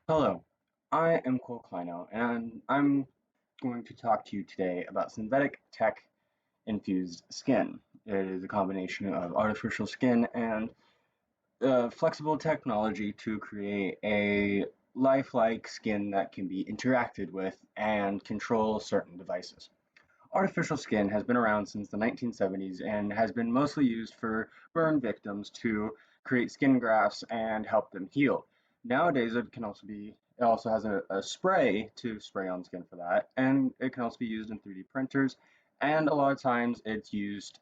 Hello, I am Cole Kleino, and I'm going to talk to you today about synthetic tech infused skin. It is a combination of artificial skin and flexible technology to create a lifelike skin that can be interacted with and control certain devices. Artificial skin has been around since the 1970s and has been mostly used for burn victims to create skin grafts and help them heal. Nowadays, it also has a spray to spray on skin for that, and it can also be used in 3D printers, and a lot of times it's used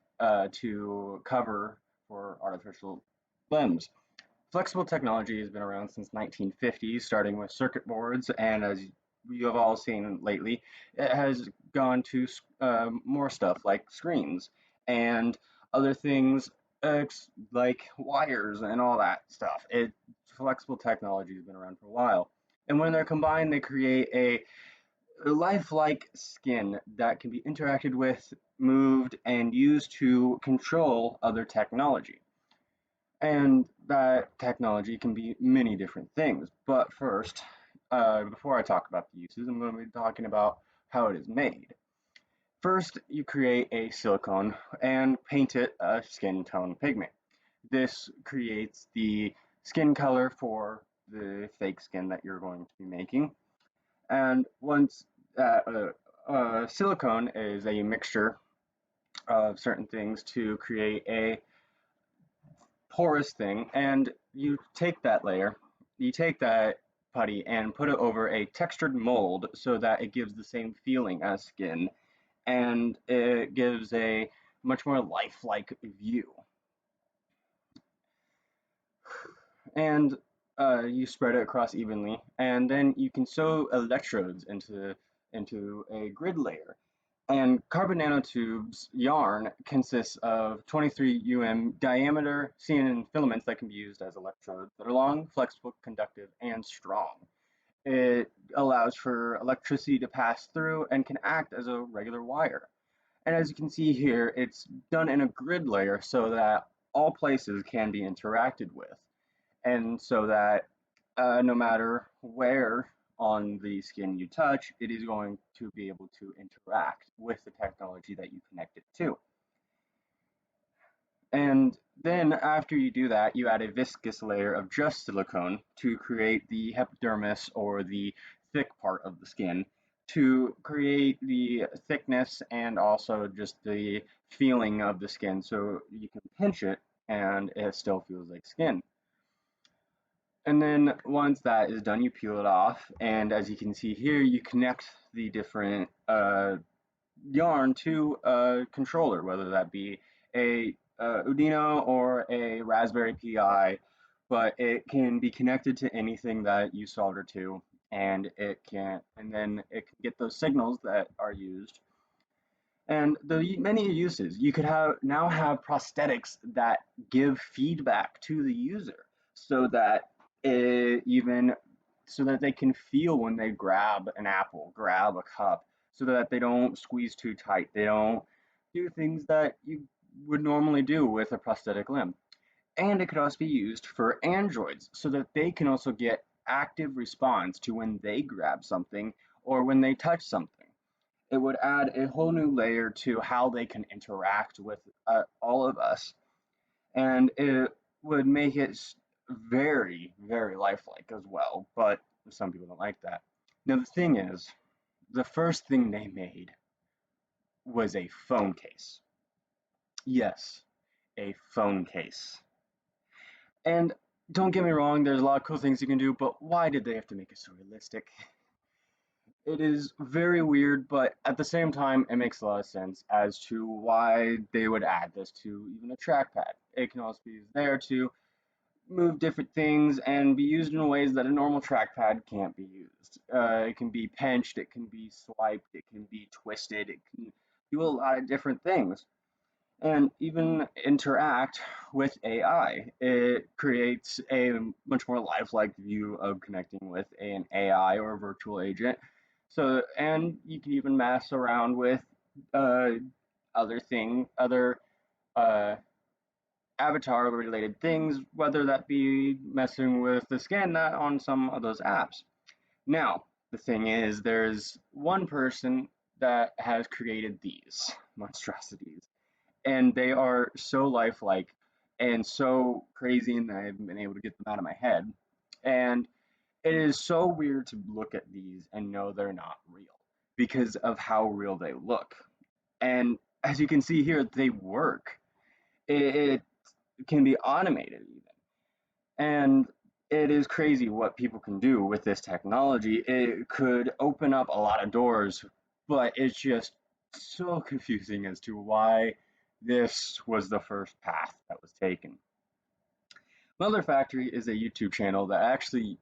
to cover for artificial limbs. Flexible technology has been around since 1950, starting with circuit boards, and as we have all seen lately, it has gone to more stuff like screens and other things like wires and all that stuff. Flexible technology has been around for a while, and when they're combined, they create a lifelike skin that can be interacted with, moved, and used to control other technology. And that technology can be many different things. But first, before I talk about the uses, I'm going to be talking about how it is made. First, you create a silicone and paint it a skin tone pigment. This creates the skin color for the fake skin that you're going to be making. And once silicone is a mixture of certain things to create a porous thing, and you take that putty and put it over a textured mold so that it gives the same feeling as skin, and it gives a much more lifelike view. And you spread it across evenly, and then you can sew electrodes into a grid layer. And carbon nanotubes yarn consists of 23 diameter CNN filaments that can be used as electrodes that are long, flexible, conductive, and strong. It allows for electricity to pass through and can act as a regular wire. And as you can see here, it's done in a grid layer so that all places can be interacted with, and so that no matter where on the skin you touch, it is going to be able to interact with the technology that you connect it to. And then after you do that, you add a viscous layer of just silicone to create the epidermis, or the thick part of the skin, to create the thickness and also just the feeling of the skin, so you can pinch it and it still feels like skin. And then once that is done, you peel it off, and as you can see here, you connect the different yarn to a controller, whether that be a Udino or a Raspberry Pi, but it can be connected to anything that you solder to, and then it can get those signals that are used. And the many uses, you could now have prosthetics that give feedback to the user, so that even so that they can feel when they grab an apple, grab a cup, so that they don't squeeze too tight. They don't do things that you would normally do with a prosthetic limb. And it could also be used for androids, so that they can also get active response to when they grab something or when they touch something. It would add a whole new layer to how they can interact with all of us, and it would make it very, very lifelike as well. But some people don't like that. Now, the thing is, the first thing they made was a phone case. Yes, a phone case. And don't get me wrong, there's a lot of cool things you can do, but why did they have to make it so realistic? It is very weird, but at the same time, it makes a lot of sense as to why they would add this to even a trackpad. It can also be used there to move different things and be used in ways that a normal trackpad can't be used. It can be pinched, it can be swiped, it can be twisted, it can do a lot of different things. And even interact with AI. It creates a much more lifelike view of connecting with an AI or a virtual agent. So, and you can even mess around with uh, other uh, avatar related things, whether that be messing with the skin that on some of those apps. Now, the thing is, there's one person that has created these monstrosities, and they are so lifelike and so crazy, and I haven't been able to get them out of my head. And it is so weird to look at these and know they're not real because of how real they look. And as you can see here, they work. It can be automated even. And it is crazy what people can do with this technology. It could open up a lot of doors, but it's just so confusing as to why this was the first path that was taken. Mother Factory is a YouTube channel that actually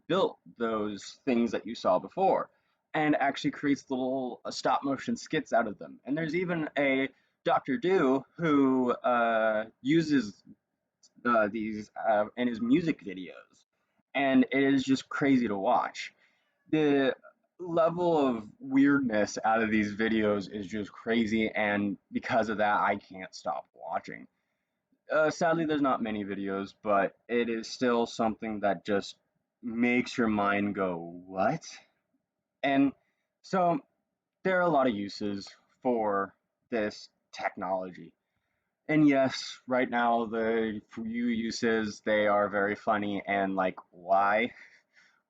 built those things that you saw before and actually creates little stop motion skits out of them. And there's even a Dr. Do who uses these in his music videos, and it is just crazy to watch. The level of weirdness out of these videos is just crazy, and because of that, I can't stop watching. Sadly, there's not many videos, but it is still something that just makes your mind go, what? And so there are a lot of uses for this technology. And yes, right now the few uses they are very funny and like why,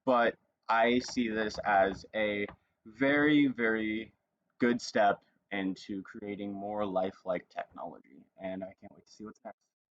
but I see this as a very, very good step into creating more lifelike technology, and I can't wait to see what's next.